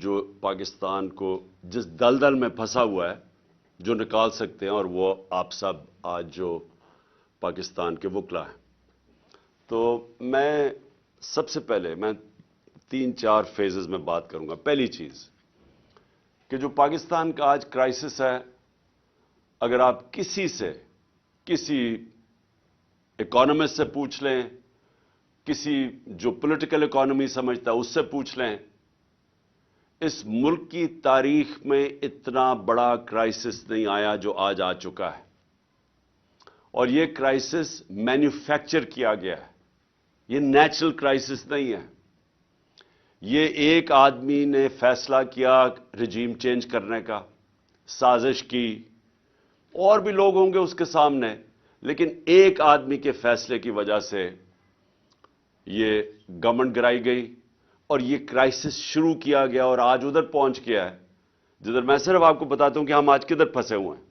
جو پاکستان کو جس دلدل میں پھنسا ہوا ہے جو نکال سکتے ہیں، اور وہ آپ سب آج جو پاکستان کے وکلا ہیں. تو میں سب سے پہلے 3-4 فیزز میں بات کروں گا. پہلی چیز کہ جو پاکستان کا آج کرائسس ہے، اگر آپ کسی اکانومسٹ سے پوچھ لیں، کسی جو پولیٹیکل اکانومی سمجھتا ہے اس سے پوچھ لیں، اس ملک کی تاریخ میں اتنا بڑا کرائسس نہیں آیا جو آج آ چکا ہے. اور یہ کرائسس مینوفیکچر کیا گیا ہے، یہ نیچرل کرائسس نہیں ہے. یہ ایک آدمی نے فیصلہ کیا رجیم چینج کرنے کا، سازش کی، اور بھی لوگ ہوں گے اس کے سامنے، لیکن ایک آدمی کے فیصلے کی وجہ سے یہ گورنمنٹ گرائی گئی اور یہ کرائسس شروع کیا گیا اور آج ادھر پہنچ گیا ہے جدھر میں صرف آپ کو بتاتا ہوں کہ ہم آج کدھر پھنسے ہوئے ہیں.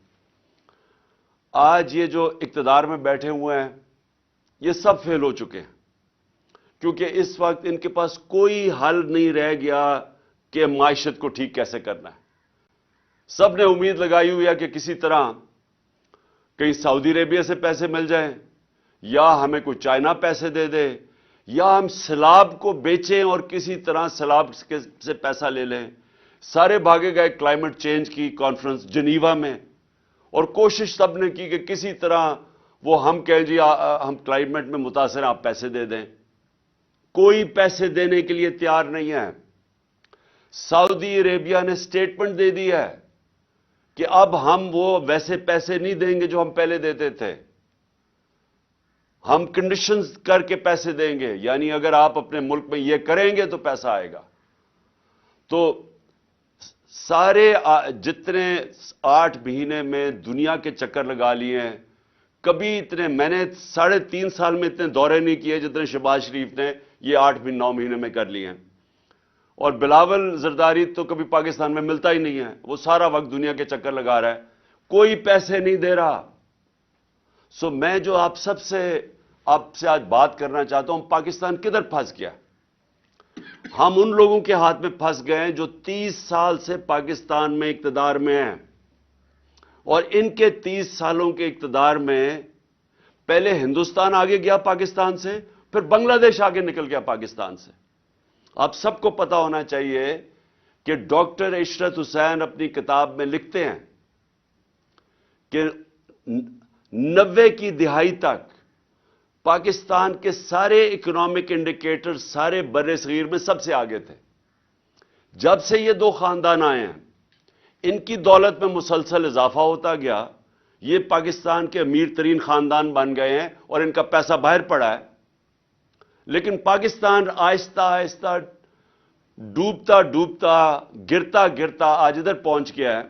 آج یہ جو اقتدار میں بیٹھے ہوئے ہیں یہ سب فیل ہو چکے ہیں، کیونکہ اس وقت ان کے پاس کوئی حل نہیں رہ گیا کہ معیشت کو ٹھیک کیسے کرنا ہے. سب نے امید لگائی ہوئی ہے کہ کسی طرح کہیں سعودی عربیہ سے پیسے مل جائیں، یا ہمیں کوئی چائنا پیسے دے دے، یا ہم سیلاب کو بیچیں اور کسی طرح سیلاب سے پیسہ لے لیں. سارے بھاگے گئے کلائمیٹ چینج کی کانفرنس جنیوا میں، اور کوشش سب نے کی کہ کسی طرح وہ ہم کہیں جی ہم کلائمیٹ میں متاثر ہیں، آپ پیسے دے دیں. کوئی پیسے دینے کے لیے تیار نہیں ہے. سعودی عربیہ نے سٹیٹمنٹ دے دی ہے کہ اب ہم وہ ویسے پیسے نہیں دیں گے جو ہم پہلے دیتے تھے، ہم کنڈیشنز کر کے پیسے دیں گے، یعنی اگر آپ اپنے ملک میں یہ کریں گے تو پیسہ آئے گا. تو سارے جتنے 8 مہینے میں دنیا کے چکر لگا لیے ہیں، کبھی اتنے میں نے 3.5 سال میں اتنے دورے نہیں کیے جتنے شہباز شریف نے یہ 8-9 مہینے میں کر لیے ہیں. اور بلاول زرداری تو کبھی پاکستان میں ملتا ہی نہیں ہے، وہ سارا وقت دنیا کے چکر لگا رہا ہے، کوئی پیسے نہیں دے رہا. میں جو آپ سے آج بات کرنا چاہتا ہوں، پاکستان کدھر پھنس گیا. ہم ان لوگوں کے ہاتھ میں پھنس گئے ہیں جو 30 سال سے پاکستان میں اقتدار میں ہیں، اور ان کے 30 سالوں کے اقتدار میں پہلے ہندوستان آگے گیا پاکستان سے، پھر بنگلہ دیش آگے نکل گیا پاکستان سے. آپ سب کو پتا ہونا چاہیے کہ ڈاکٹر عشرت حسین اپنی کتاب میں لکھتے ہیں کہ 90 کی دہائی تک پاکستان کے سارے اکنامک انڈیکیٹر سارے بر صغیر میں سب سے آگے تھے. جب سے یہ 2 خاندان آئے ہیں، ان کی دولت میں مسلسل اضافہ ہوتا گیا. یہ پاکستان کے امیر ترین خاندان بن گئے ہیں اور ان کا پیسہ باہر پڑا ہے. لیکن پاکستان آہستہ آہستہ ڈوبتا گرتا آج ادھر پہنچ گیا ہے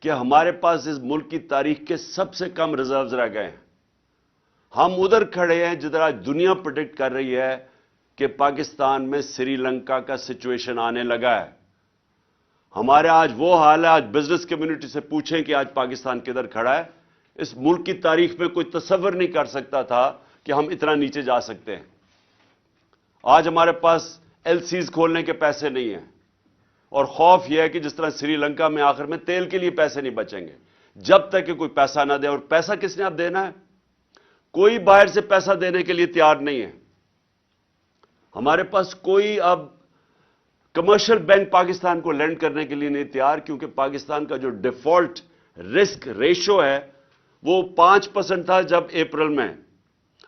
کہ ہمارے پاس اس ملک کی تاریخ کے سب سے کم ریزروز رہ گئے ہیں. ہم ادھر کھڑے ہیں جدھر آج دنیا پریڈکٹ کر رہی ہے کہ پاکستان میں سری لنکا کا سچویشن آنے لگا ہے. ہمارے آج وہ حال ہے، آج بزنس کمیونٹی سے پوچھیں کہ آج پاکستان کدھر کھڑا ہے. اس ملک کی تاریخ میں کوئی تصور نہیں کر سکتا تھا کہ ہم اتنا نیچے جا سکتے ہیں. آج ہمارے پاس ایل سیز کھولنے کے پیسے نہیں ہیں، اور خوف یہ ہے کہ جس طرح سری لنکا میں آخر میں تیل کے لیے پیسے نہیں بچیں گے جب تک کہ کوئی پیسہ نہ دے. اور پیسہ کس نے اب دینا ہے؟ کوئی باہر سے پیسہ دینے کے لیے تیار نہیں ہے. ہمارے پاس کوئی اب کمرشل بینک پاکستان کو لینڈ کرنے کے لیے نہیں تیار، کیونکہ پاکستان کا جو ڈیفالٹ رسک ریشو ہے وہ 5% تھا جب اپریل میں،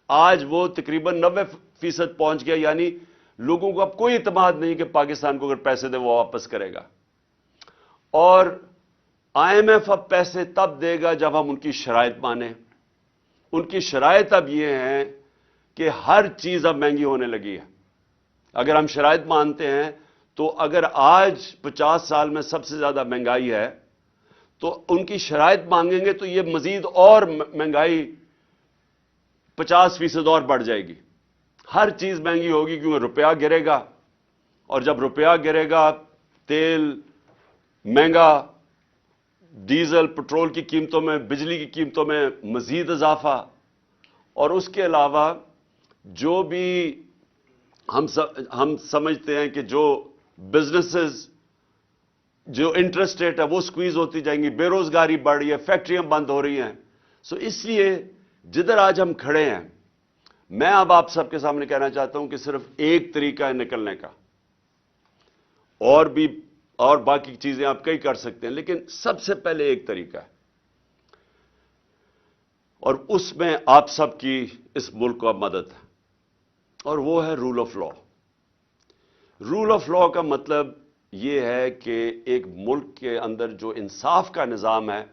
آج وہ تقریباً 90% پہنچ گیا. یعنی لوگوں کو اب کوئی اعتماد نہیں کہ پاکستان کو اگر پیسے دے وہ واپس کرے گا. اور آئی ایم ایف اب پیسے تب دے گا جب ہم ان کی شرائط مانیں. ان کی شرائط اب یہ ہیں کہ ہر چیز اب مہنگی ہونے لگی ہے. اگر ہم شرائط مانتے ہیں تو اگر آج 50 سال میں سب سے زیادہ مہنگائی ہے تو ان کی شرائط مانگیں گے تو یہ مزید اور مہنگائی 50% اور بڑھ جائے گی. ہر چیز مہنگی ہوگی کیونکہ روپیہ گرے گا، اور جب روپیہ گرے گا تیل مہنگا، ڈیزل پٹرول کی قیمتوں میں، بجلی کی قیمتوں میں مزید اضافہ. اور اس کے علاوہ جو بھی ہم سمجھتے ہیں کہ جو बिजनेसेस जो इंटरेस्ट रेट है वो स्क्वीज होती जाएंगी, बेरोजगारी बढ़ रही है, फैक्ट्रियां बंद हो रही हैं। सो इसलिए जिधर आज हम खड़े हैं, मैं अब आप सबके सामने कहना चाहता हूं कि सिर्फ एक तरीका है निकलने का, और बाकी चीजें आप कई कर सकते हैं, लेकिन सबसे पहले एक तरीका है, और उसमें आप सबकी इस मुल्क को अब मदद है, और वो है rule of law. Rule of law का मतलब यह है कि एक मुल्क के अंदर जो इंसाफ का निजाम है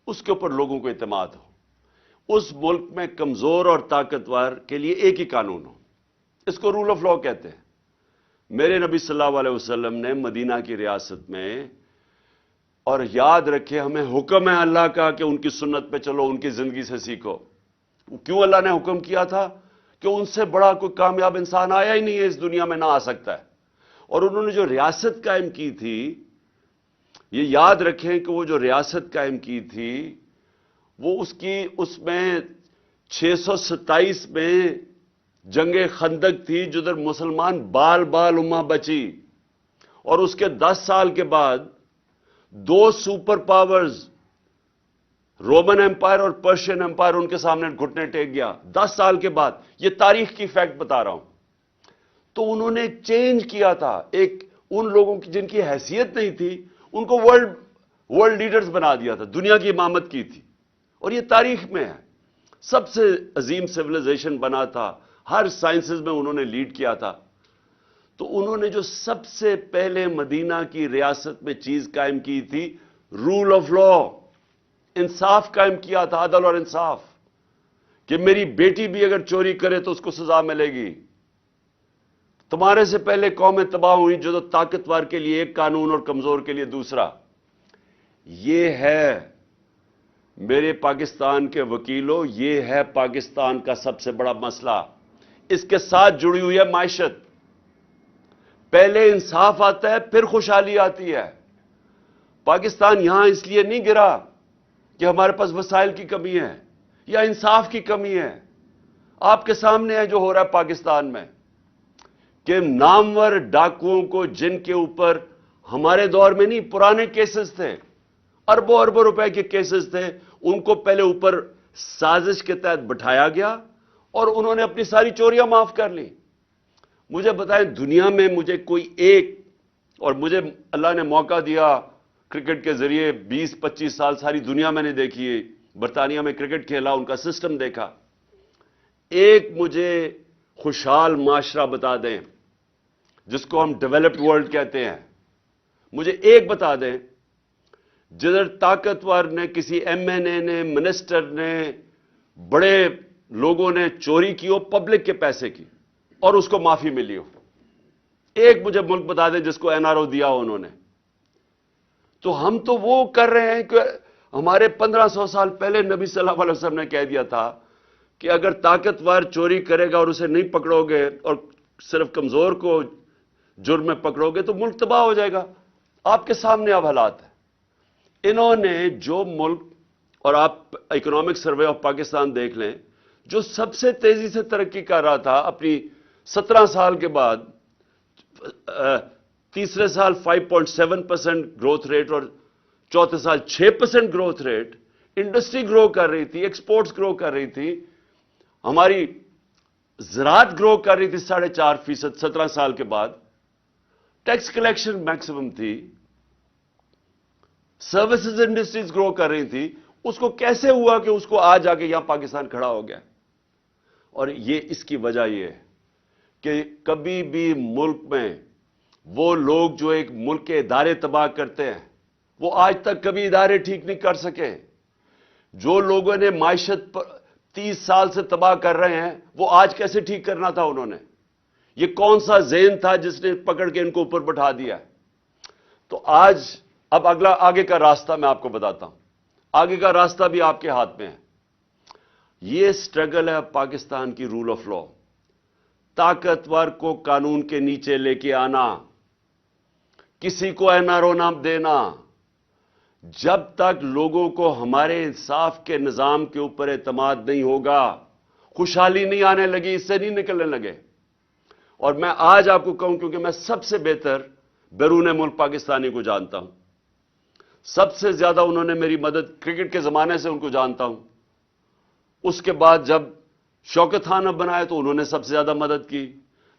उसके ऊपर लोगों को इत्मीनान हो, उस मुल्क में कमजोर और ताकतवर के लिए एक ही कानून हो, इसको रूल ऑफ लॉ कहते हैं। मेरे नबी सल्लल्लाहु अलैहि वसल्लम ने मदीना की रियासत में, और याद रखे हमें हुक्म है अल्लाह का कि उनकी सुन्नत पे चलो, उनकी जिंदगी से सीखो। क्यों अल्लाह ने हुक्म किया था? कि उनसे बड़ा कोई कामयाब इंसान आया ही नहीं है, इस दुनिया में ना आ सकता है। और उन्होंने जो रियासत कायम की थी, ये याद रखें कि वो जो रियासत कायम की थी वो उसमें 627 में जंगे खंदक थी, जिधर मुसलमान बाल बाल उम्मा बची, और उसके 10 साल के बाद 2 सुपर पावर्स, रोमन एम्पायर और पर्शियन एम्पायर, उनके सामने घुटने टेक गया 10 साल के बाद। यह तारीख की फैक्ट बता रहा हूं। तो उन्होंने चेंज किया था, एक उन लोगों की जिनकी हैसियत नहीं थी उनको वर्ल्ड लीडर्स बना दिया था, दुनिया की इमामत की थी, और यह तारीख में है। सबसे अजीम सिविलाइजेशन बना था, हर साइंसेस में उन्होंने लीड किया था। तो उन्होंने जो सबसे पहले मदीना की रियासत में चीज कायम की थी, रूल ऑफ लॉ, इंसाफ कायम किया था, अदल और इंसाफ, कि मेरी बेटी भी अगर चोरी करे तो उसको सजा मिलेगी। तुम्हारे से पहले कौमें तबाह हुई जो तो ताकतवर के लिए एक कानून और कमजोर के लिए दूसरा। यह है मेरे पाकिस्तान के वकीलों, यह है पाकिस्तान का सबसे बड़ा मसला। इसके साथ जुड़ी हुई है मायशत। पहले इंसाफ आता है, फिर खुशहाली आती है। पाकिस्तान यहां इसलिए नहीं गिरा कि हमारे पास वसाइल की कमी है या इंसाफ की कमी है। आपके सामने है जो हो रहा है पाकिस्तान में, कि नामवर डाकुओं को, जिनके ऊपर हमारे दौर में नहीं, पुराने केसेस थे, अरबों अरबों रुपए के केसेस थे, उनको पहले ऊपर साजिश के तहत बिठाया गया और उन्होंने अपनी सारी चोरियां माफ कर ली। मुझे बताएं, दुनिया में मुझे कोई एक, और मुझे अल्लाह ने मौका दिया क्रिकेट के जरिए 20-25 साल सारी दुनिया मैंने देखी है, बरतानिया में क्रिकेट खेला, उनका सिस्टम देखा। एक मुझे खुशहाल माशरा बता दें जिसको हम डेवलप्ड वर्ल्ड कहते हैं, मुझे एक बता दें जिधर ताकतवर ने, किसी एमएनए ने, मिनिस्टर ने, बड़े लोगों ने चोरी की हो पब्लिक के पैसे की और उसको माफी मिली हो। एक मुझे मुल्क बता दें जिसको एनआरओ दिया हो उन्होंने। तो हम तो वो कर रहे हैं कि हमारे 1500 साल पहले नबी सल्लल्लाहु अलैहि वसल्लम ने कह दिया था कि अगर ताकतवर चोरी करेगा और उसे नहीं पकड़ोगे और सिर्फ कमजोर को जुर्म में पकड़ोगे तो मुल्क तबाह हो जाएगा। आपके सामने अब हालात है। इन्होंने जो मुल्क, और आप इकोनॉमिक सर्वे ऑफ पाकिस्तान देख लें, जो सबसे तेजी से तरक्की कर रहा था अपनी 17 साल के बाद, तीसरे साल 5.7% ग्रोथ रेट और चौथे साल 6% ग्रोथ रेट, इंडस्ट्री ग्रो कर रही थी, एक्सपोर्ट्स ग्रो कर रही थी, हमारी ज़राअत ग्रो कर रही थी 4.5%। 17 साल के बाद टैक्स कलेक्शन मैक्सिमम थी, सर्विसेज इंडस्ट्रीज ग्रो कर रही थी। उसको कैसे हुआ कि उसको आज आके यहां पाकिस्तान खड़ा हो गया? और ये इसकी वजह यह है कि कभी भी मुल्क में वो लोग जो एक मुल्क के इदारे तबाह करते हैं, वो आज तक कभी इदारे ठीक नहीं कर सके। जो लोगों ने मायशत 30 साल से तबाह कर रहे हैं, वो आज कैसे ठीक करना था उन्होंने? ये कौन सा ज़हन था जिसने पकड़ के इनको ऊपर बैठा दिया? तो आज अब आगे का रास्ता मैं आपको बताता हूं। आगे का रास्ता भी आपके हाथ में है। ये स्ट्रगल है पाकिस्तान की रूल ऑफ लॉ, ताकतवर को कानून के नीचे लेके आना, किसी को एनआरओ नाम देना। जब तक लोगों को हमारे इंसाफ के निजाम के ऊपर एतमाद नहीं होगा, खुशहाली नहीं आने लगी, इससे नहीं निकलने लगे। और मैं आज आपको कहूं, क्योंकि मैं सबसे बेहतर بیرون ملک پاکستانی کو جانتا ہوں. سب سے زیادہ انہوں نے میری مدد کرکٹ کے زمانے سے ان کو جانتا ہوں. اس کے بعد جب شوکت خان اب بنائے تو انہوں نے سب سے زیادہ مدد کی.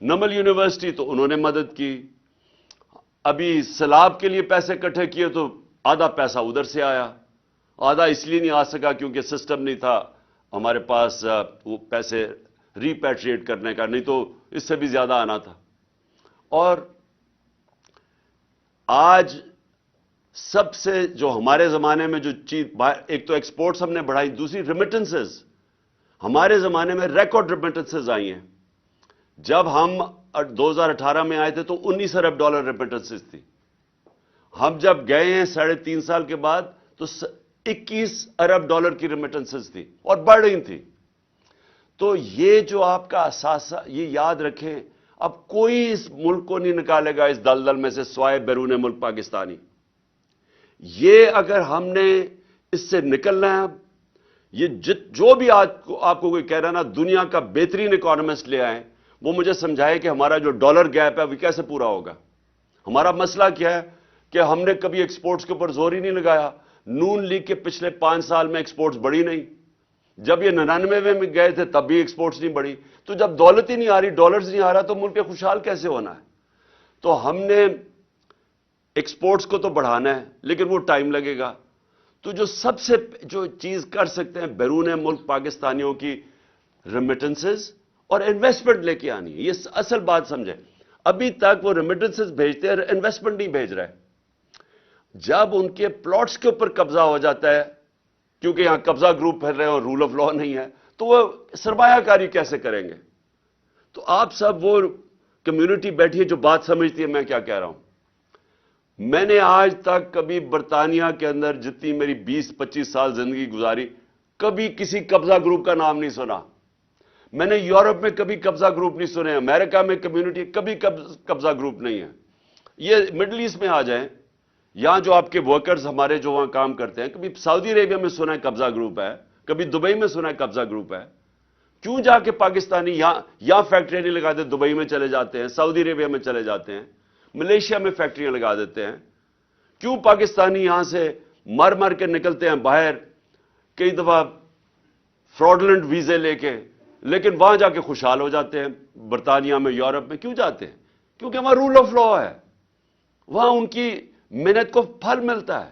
نمل یونیورسٹی تو انہوں نے مدد کی. ابھی سیلاب کے لیے پیسے اکٹھے کیے تو آدھا پیسہ ادھر سے آیا, آدھا اس لیے نہیں آ سکا کیونکہ سسٹم نہیں تھا ہمارے پاس وہ پیسے ریپیٹریٹ کرنے کا, نہیں تو اس سے بھی زیادہ آنا تھا. اور آج سب سے جو ہمارے زمانے میں جو چیز, ایک تو ایکسپورٹس ہم نے بڑھائی, دوسری ریمیٹنسز. ہمارے زمانے میں ریکارڈ ریمیٹنسز آئی ہیں. جب ہم 2018 میں آئے تھے تو $19 ارب ریمیٹنسز تھی. ہم جب گئے ہیں 3.5 سال کے بعد تو $21 ارب کی ریمیٹنسز تھی اور بڑھ رہی تھی. تو یہ جو آپ کا اثاثہ, یہ یاد رکھیں, اب کوئی اس ملک کو نہیں نکالے گا اس دلدل میں سے سوائے بیرون ملک پاکستانی. یہ اگر ہم نے اس سے نکلنا ہے, اب یہ جو بھی آج آپ کو کوئی کہہ رہا ہے نا دنیا کا بہترین اکانومسٹ لے آئیں, وہ مجھے سمجھائے کہ ہمارا جو ڈالر گیپ ہے وہ کیسے پورا ہوگا. ہمارا مسئلہ کیا ہے کہ ہم نے کبھی ایکسپورٹس کے اوپر زور ہی نہیں لگایا. نون لیگ کے پچھلے 5 سال میں ایکسپورٹس بڑھی نہیں. جب یہ 99 میں گئے تھے تب بھی ایکسپورٹس نہیں بڑھی. تو جب دولت ہی نہیں آ رہی, ڈالرز نہیں آ رہا, تو ملک خوشحال کیسے ہونا ہے. تو ہم نے ایکسپورٹس کو تو بڑھانا ہے لیکن وہ ٹائم لگے گا. تو جو سب سے جو چیز کر سکتے ہیں بیرون ملک پاکستانیوں کی ریمیٹنسز اور انویسٹمنٹ لے کے آنی ہے. یہ اصل بات سمجھیں. ابھی تک وہ ریمیٹنسز بھیجتے ہیں, انویسٹمنٹ نہیں بھیج رہے. جب ان کے پلاٹس کے اوپر قبضہ ہو جاتا ہے, کیونکہ یہاں قبضہ گروپ پھیل رہے ہیں اور رول آف لا نہیں ہے, تو وہ سرمایہ کاری کیسے کریں گے. تو آپ سب وہ کمیونٹی بیٹھی ہے جو بات سمجھتی ہے میں کیا کہہ رہا ہوں. میں نے آج تک کبھی برطانیہ کے اندر جتنی میری 20-25 سال زندگی گزاری, کبھی کسی قبضہ گروپ کا نام نہیں سنا. میں نے یورپ میں کبھی قبضہ گروپ نہیں سنے. امریکہ میں کمیونٹی کبھی قبضہ گروپ نہیں ہے. یہ مڈل ایسٹ میں آ جائیں, یہاں جو آپ کے ورکرز ہمارے جو وہاں کام کرتے ہیں, کبھی سعودی عربیہ میں سنا ہے قبضہ گروپ ہے, کبھی دبئی میں سنا ہے قبضہ گروپ ہے. کیوں جا کے پاکستانی یہاں فیکٹریاں نہیں لگاتے, دبئی میں چلے جاتے ہیں, سعودی عربیہ میں چلے جاتے ہیں, ملیشیا میں فیکٹریاں لگا دیتے ہیں. کیوں پاکستانی یہاں سے مر کے نکلتے ہیں باہر, کئی دفعہ فراڈلنٹ ویزے لے کے, لیکن وہاں جا کے خوشحال ہو جاتے ہیں. برطانیہ میں, یورپ میں کیوں جاتے ہیں؟ کیونکہ وہاں رول آف لا ہے, وہاں ان کی محنت کو پھل ملتا ہے.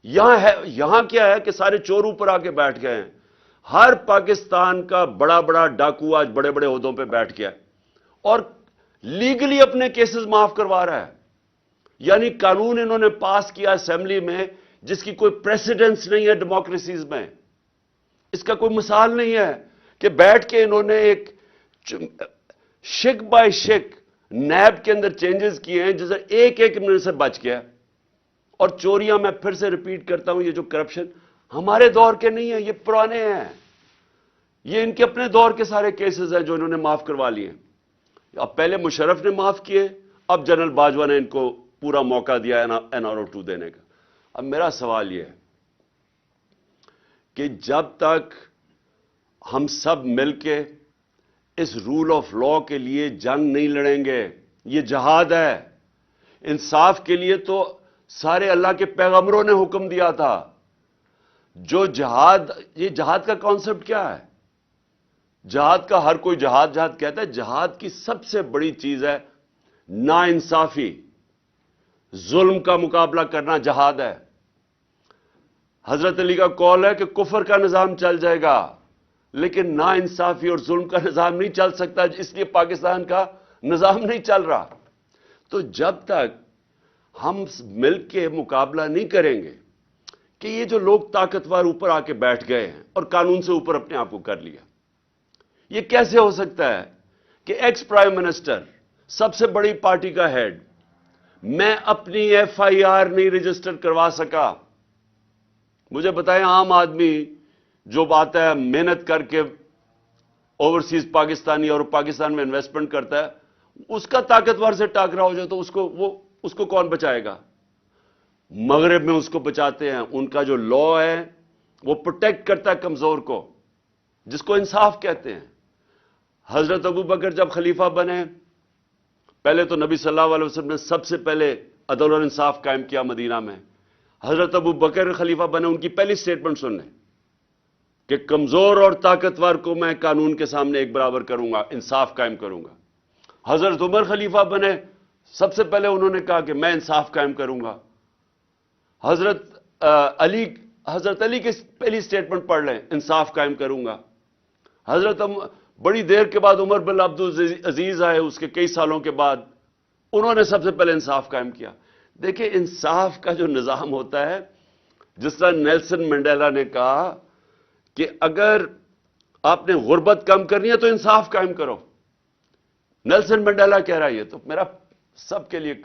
یہاں کیا ہے کہ سارے چور اوپر آ کے بیٹھ گئے ہیں. ہر پاکستان کا بڑا بڑا ڈاکو آج بڑے بڑے عہدوں پہ بیٹھ گیا اور لیگلی اپنے کیسز معاف کروا رہا ہے. یعنی قانون انہوں نے پاس کیا اسمبلی میں جس کی کوئی پریسیڈنس نہیں ہے ڈیموکریسیز میں. اس کا کوئی مثال نہیں ہے کہ بیٹھ کے انہوں نے ایک شک بائی شک نیب کے اندر چینجز کیے ہیں جسے ایک منٹ سے بچ گیا. اور چوریاں, میں پھر سے ریپیٹ کرتا ہوں, یہ جو کرپشن ہمارے دور کے نہیں ہیں, یہ پرانے ہیں. یہ ان کے اپنے دور کے سارے کیسز ہیں جو انہوں نے معاف کروا لیے. اب پہلے مشرف نے معاف کیے, اب جنرل باجوہ نے ان کو پورا موقع دیا NRO2 دینے کا. اب میرا سوال یہ ہے کہ جب تک ہم سب مل کے اس رول آف لا کے لیے جنگ نہیں لڑیں گے, یہ جہاد ہے. انصاف کے لیے تو سارے اللہ کے پیغمبروں نے حکم دیا تھا. جو جہاد, یہ جہاد کا کانسیپٹ کیا ہے؟ جہاد کا ہر کوئی جہاد کہتا ہے. جہاد کی سب سے بڑی چیز ہے ناانصافی, ظلم کا مقابلہ کرنا جہاد ہے. حضرت علی کا قول ہے کہ کفر کا نظام چل جائے گا لیکن ناانصافی اور ظلم کا نظام نہیں چل سکتا, اس لیے پاکستان کا نظام نہیں چل رہا. تو جب تک ہم مل کے مقابلہ نہیں کریں گے کہ یہ جو لوگ طاقتور اوپر آ کے بیٹھ گئے ہیں اور قانون سے اوپر اپنے آپ کو کر لیا, یہ کیسے ہو سکتا ہے کہ ایکس پرائم منسٹر, سب سے بڑی پارٹی کا ہیڈ, میں اپنی FIR نہیں رجسٹر کروا سکا. مجھے بتائیں, عام آدمی جو آتا ہے محنت کر کے اوورسیز پاکستانی اور پاکستان میں انویسٹمنٹ کرتا ہے, اس کا طاقتور سے ٹاکرا ہو جائے تو اس کو کون بچائے گا؟ مغرب میں اس کو بچاتے ہیں. ان کا جو لا ہے وہ پروٹیکٹ کرتا ہے کمزور کو, جس کو انصاف کہتے ہیں. حضرت ابو بکر جب خلیفہ بنے पहले तो नबी सल्लल्लाहु अलैहि वसल्लम ने सबसे पहले अदल और इंसाफ कायम किया मदीना में। हजरत अबू बकर खलीफा बने, उनकी पहली स्टेटमेंट सुन लें कि कमजोर और ताकतवर को मैं कानून के सामने एक बराबर करूंगा, इंसाफ कायम करूंगा। हजरत उमर खलीफा बने, सबसे पहले उन्होंने कहा कि मैं इंसाफ कायम करूंगा। हजरत अली की पहली स्टेटमेंट पढ़ लें, इंसाफ कायम करूंगा। बड़ी देर के बाद उमर बिन अब्दुल अजीज आए, उसके कई सालों के बाद उन्होंने सबसे पहले इंसाफ कायम किया। देखिए, इंसाफ का जो निजाम होता है, जिस तरह नेल्सन मंडेला ने कहा कि अगर आपने गुर्बत कम करनी है तो इंसाफ कायम करो। नेल्सन मंडेला कह रहा है। ये तो मेरा सबके लिए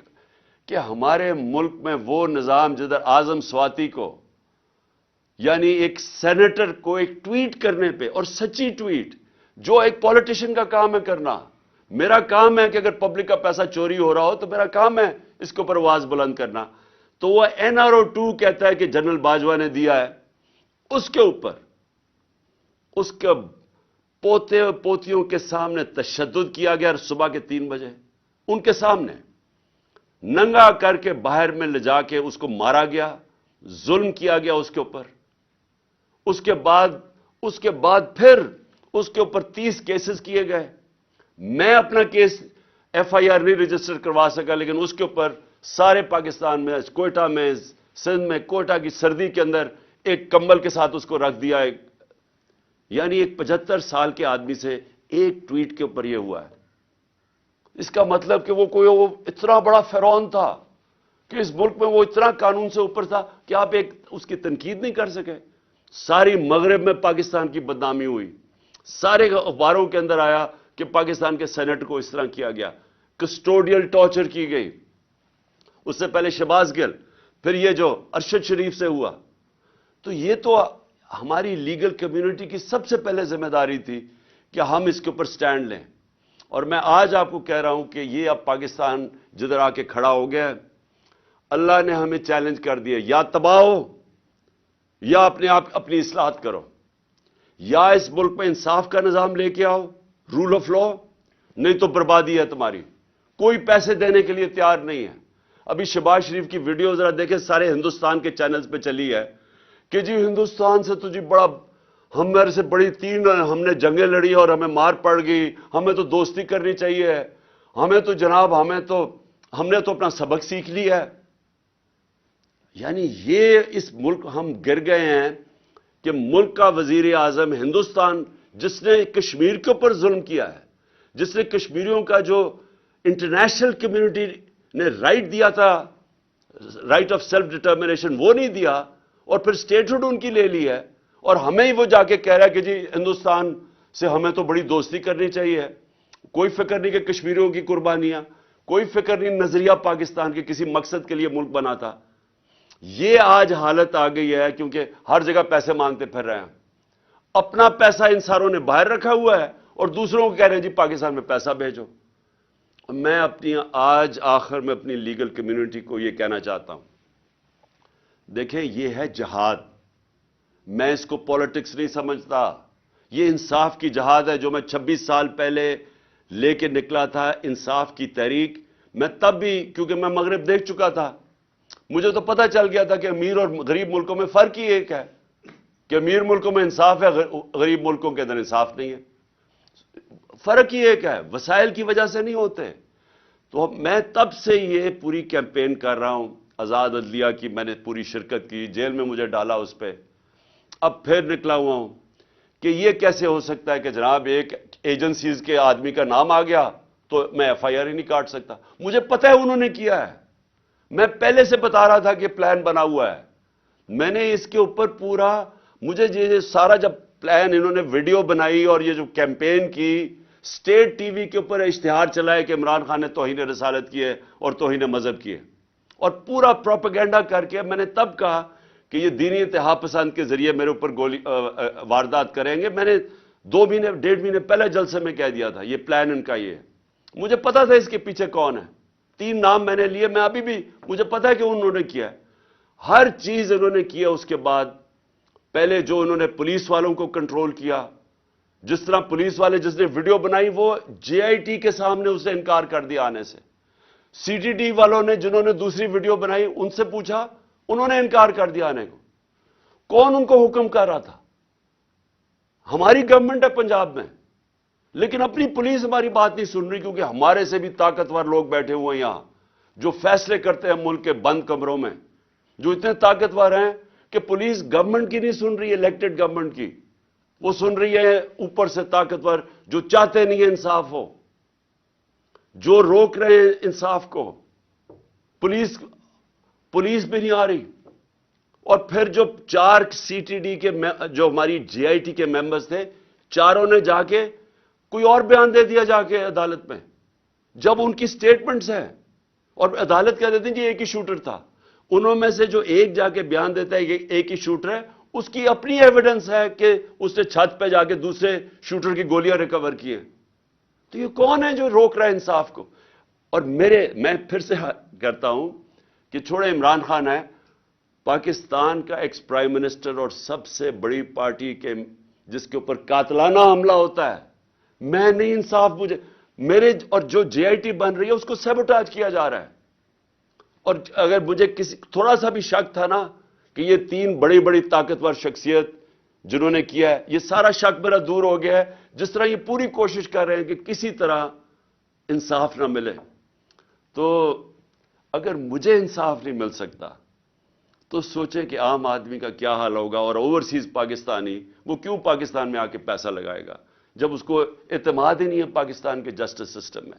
कि हमारे मुल्क में वो निजाम जिधर आजम स्वाति को, यानी एक सेनेटर को एक ट्वीट करने पे, और सच्ची ट्वीट, जो एक पॉलिटिशियन का काम है करना, मेरा काम है कि अगर पब्लिक का पैसा चोरी हो रहा हो तो मेरा काम है इसके ऊपर आवाज बुलंद करना। तो वह NRO 2 कहता है कि जनरल बाजवा ने दिया है, उसके ऊपर उसके पोते पोतियों के सामने तशद्दुद किया गया। सुबह के 3 बजे उनके सामने नंगा करके बाहर में ले जाके उसको मारा गया, जुल्म किया गया उसके ऊपर। उसके बाद फिर उसके ऊपर 30 केसेस किए गए। मैं अपना केस FIR नहीं रजिस्टर करवा सका, लेकिन उसके ऊपर सारे पाकिस्तान में, कोयटा में, सिंध में, कोयटा की सर्दी के अंदर एक कंबल के साथ उसको रख दिया। यानी एक 75 साल के आदमी से एक ट्वीट के ऊपर यह हुआ है। इसका मतलब कि वो इतना बड़ा फिरौन था कि इस मुल्क में वो इतना कानून से ऊपर था कि आप एक उसकी तनकीद नहीं कर सके। सारी मगरब में पाकिस्तान की बदनामी हुई, सारे अखबारों के अंदर आया कि पाकिस्तान के सेनेट को इस तरह किया गया, कस्टोडियल टॉर्चर की गई। उससे पहले शहबाज गिल, फिर ये जो अरशद शरीफ से हुआ। तो ये तो हमारी लीगल कम्युनिटी की सबसे पहले जिम्मेदारी थी कि हम इसके ऊपर स्टैंड लें। और मैं आज आपको कह रहा हूं कि ये अब पाकिस्तान जिधर आके खड़ा हो गया, अल्लाह ने हमें चैलेंज कर दिया, या तबाह हो या अपने आप अपनी इस्लाहत करो, या इस मुल्क में इंसाफ का निजाम लेके आओ, रूल ऑफ लॉ, नहीं तो बर्बादी है तुम्हारी। कोई पैसे देने के लिए तैयार नहीं है। अभी शहबाज शरीफ की वीडियो जरा देखें, सारे हिंदुस्तान के चैनल्स पे चली है कि जी हिंदुस्तान से तो जी बड़ा, हमारे से बड़ी 3 हमने जंगें लड़ी और हमें मार पड़ गई, हमें तो दोस्ती करनी चाहिए, हमें तो जनाब हमने तो अपना सबक सीख लिया है। यानी ये इस मुल्क हम गिर गए हैं कि मुल्क का वजीर आजम हिंदुस्तान, जिसने कश्मीर के ऊपर जुल्म किया है, जिसने कश्मीरियों का जो इंटरनेशनल कम्युनिटी ने राइट दिया था, राइट ऑफ सेल्फ डिटर्मिनेशन, वो नहीं दिया, और फिर स्टेटहुड उनकी ले ली है। और हमें ही वो जाके कह रहा है कि जी हिंदुस्तान से हमें तो बड़ी दोस्ती करनी चाहिए। कोई फिक्र नहीं कि कश्मीरियों की कुर्बानियां, कोई फिक्र नहीं नजरिया पाकिस्तान के किसी मकसद के लिए मुल्क बना था। ये आज हालत आ गई है क्योंकि हर जगह पैसे मांगते फिर रहे हैं। अपना पैसा इन सारों ने बाहर रखा हुआ है और दूसरों को कह रहे हैं जी पाकिस्तान में पैसा भेजो। मैं आज आखिर में अपनी लीगल कम्युनिटी को यह कहना चाहता हूं, देखें यह है जिहाद। मैं इसको पॉलिटिक्स नहीं समझता, यह इंसाफ की जिहाद है जो मैं 26 साल पहले लेके निकला था, इंसाफ की तहरीक। मैं तब भी, क्योंकि मैं मगरिब देख चुका था, मुझे तो पता चल गया था कि अमीर और गरीब मुल्कों में फर्क ही एक है कि अमीर मुल्कों में इंसाफ है, गरीब मुल्कों के अंदर इंसाफ नहीं है। फर्क ही एक है, वसाइल की वजह से नहीं होते। तो मैं तब से ये पूरी कैंपेन कर रहा हूं, आजाद अदलिया की मैंने पूरी शिरकत की, जेल में मुझे डाला उस पर, अब फिर निकला हुआ हूं कि ये कैसे हो सकता है कि जनाब एक एजेंसीज के आदमी का नाम आ गया तो मैं FIR ही नहीं काट सकता। मुझे पता है उन्होंने किया है, मैं पहले से बता रहा था कि प्लान बना हुआ है। मैंने इसके ऊपर पूरा, मुझे ये सारा जब प्लान इन्होंने वीडियो बनाई और ये जो कैंपेन की, स्टेट टीवी के ऊपर इश्तिहार चलाए कि इमरान खान ने तौहीन रसालत की है और तौहीन मजहब की है, और पूरा प्रोपेगेंडा करके मैंने तब कहा कि ये दीनी इंतहा पसंद के जरिए मेरे ऊपर वारदात करेंगे। मैंने 2 महीने 1.5 महीने पहले जलसे में कह दिया था ये प्लान इनका ये है। मुझे पता था इसके पीछे कौन है, 3 नाम मैंने लिए, मैं अभी भी मुझे पता है कि उन्होंने किया है, हर चीज उन्होंने किया। उसके बाद पहले जो उन्होंने पुलिस वालों को कंट्रोल किया, जिस तरह पुलिस वाले जिसने वीडियो बनाई वो जेआईटी के सामने उसे इनकार कर दिया आने से। सीटीडी वालों ने जिन्होंने दूसरी वीडियो बनाई उनसे पूछा, उन्होंने इनकार कर दिया आने को। कौन उनको हुक्म कर रहा था? हमारी गवर्नमेंट है पंजाब में, लेकिन अपनी पुलिस हमारी बात नहीं सुन रही, क्योंकि हमारे से भी ताकतवर लोग बैठे हुए हैं यहां जो फैसले करते हैं मुल्क के बंद कमरों में, जो इतने ताकतवर हैं कि पुलिस गवर्नमेंट की नहीं सुन रही है, इलेक्टेड गवर्नमेंट की, वो सुन रही है ऊपर से ताकतवर जो चाहते नहीं है इंसाफ हो, जो रोक रहे हैं इंसाफ को। पुलिस भी नहीं आ रही। और फिर जो 4 सीटीडी के जो हमारी जेआईटी के मेंबर्स थे, चारों ने जाके कोई और बयान दे दिया जाके अदालत में, जब उनकी स्टेटमेंट्स हैं और अदालत कह देती है कि एक ही शूटर था। उनमें से जो एक जाके बयान देता है कि एक ही शूटर है, उसकी अपनी एविडेंस है कि उसने छत पे जाके दूसरे शूटर की गोलियां रिकवर की हैं। तो ये कौन है जो रोक रहा है इंसाफ को? और मैं फिर से कहता हूं कि छोड़े, इमरान खान है पाकिस्तान का एक्स प्राइम मिनिस्टर और सबसे बड़ी पार्टी के जिसके ऊपर कातलाना हमला होता है। मैं नहीं, इंसाफ मुझे, मेरे और जो जेआईटी बन रही है उसको सैबोटाज किया जा रहा है। और अगर मुझे किसी थोड़ा सा भी शक था ना कि ये 3 बड़ी बड़ी ताकतवर शख्सियत जिन्होंने किया है, ये सारा शक मेरा दूर हो गया है। जिस तरह ये पूरी कोशिश कर रहे हैं कि किसी तरह इंसाफ ना मिले, तो अगर मुझे इंसाफ नहीं मिल सकता तो सोचे कि आम आदमी का क्या हाल होगा। और ओवरसीज पाकिस्तानी वो क्यों पाकिस्तान में आके पैसा लगाएगा जब उसको एतमाद ही नहीं है पाकिस्तान के जस्टिस सिस्टम में।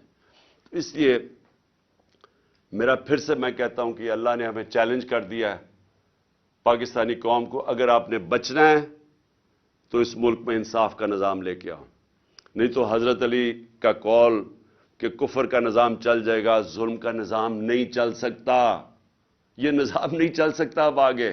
तो इसलिए मेरा फिर से मैं कहता हूं कि अल्लाह ने हमें चैलेंज कर दिया है पाकिस्तानी कौम को, अगर आपने बचना है तो इस मुल्क में इंसाफ का निज़ाम लेके आओ, नहीं तो हजरत अली का कौल कि कुफर का निज़ाम चल जाएगा, जुल्म का निज़ाम नहीं चल सकता। यह निज़ाम नहीं चल सकता। अब आगे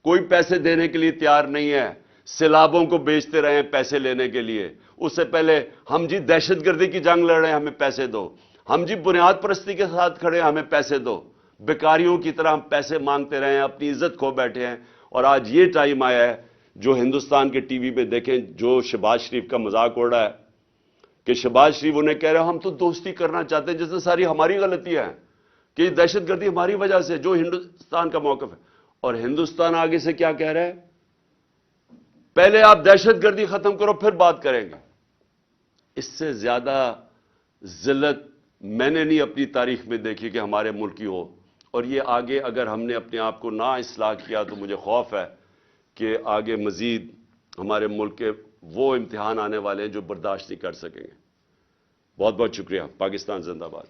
कोई पैसे देने के लिए तैयार नहीं है। सैलाबों को बेचते रहे हैं पैसे लेने के लिए। उससे पहले हम जी दहशतगर्दी की जंग लड़ रहे हैं, हमें पैसे दो। हम जी बुनियाद परस्ती के साथ खड़े हैं, हमें पैसे दो। बेकारियों की तरह हम पैसे मांगते रहे हैं, अपनी इज्जत खो बैठे हैं। और आज ये टाइम आया है, जो हिंदुस्तान के टीवी पे देखें, जो शहबाज शरीफ का मजाक उड़ रहा है कि शहबाज शरीफ उन्हें कह रहे हैं हम तो दोस्ती करना चाहते हैं, जिससे सारी हमारी गलतियां हैं कि दहशतगर्दी हमारी वजह से, जो हिंदुस्तान का मौकफ है। और हिंदुस्तान आगे से क्या कह रहा है, पहले आप दहशतगर्दी खत्म करो फिर बात करेंगे। इससे ज्यादा जिल्लत मैंने नहीं अपनी तारीख में देखी कि हमारे मुल्क की हो। और ये आगे अगर हमने अपने आप को ना इस्लाह किया तो मुझे खौफ है कि आगे मजीद हमारे मुल्क के वो इम्तिहान आने वाले हैं जो बर्दाश्त नहीं कर सकेंगे। बहुत बहुत शुक्रिया। पाकिस्तान जिंदाबाद।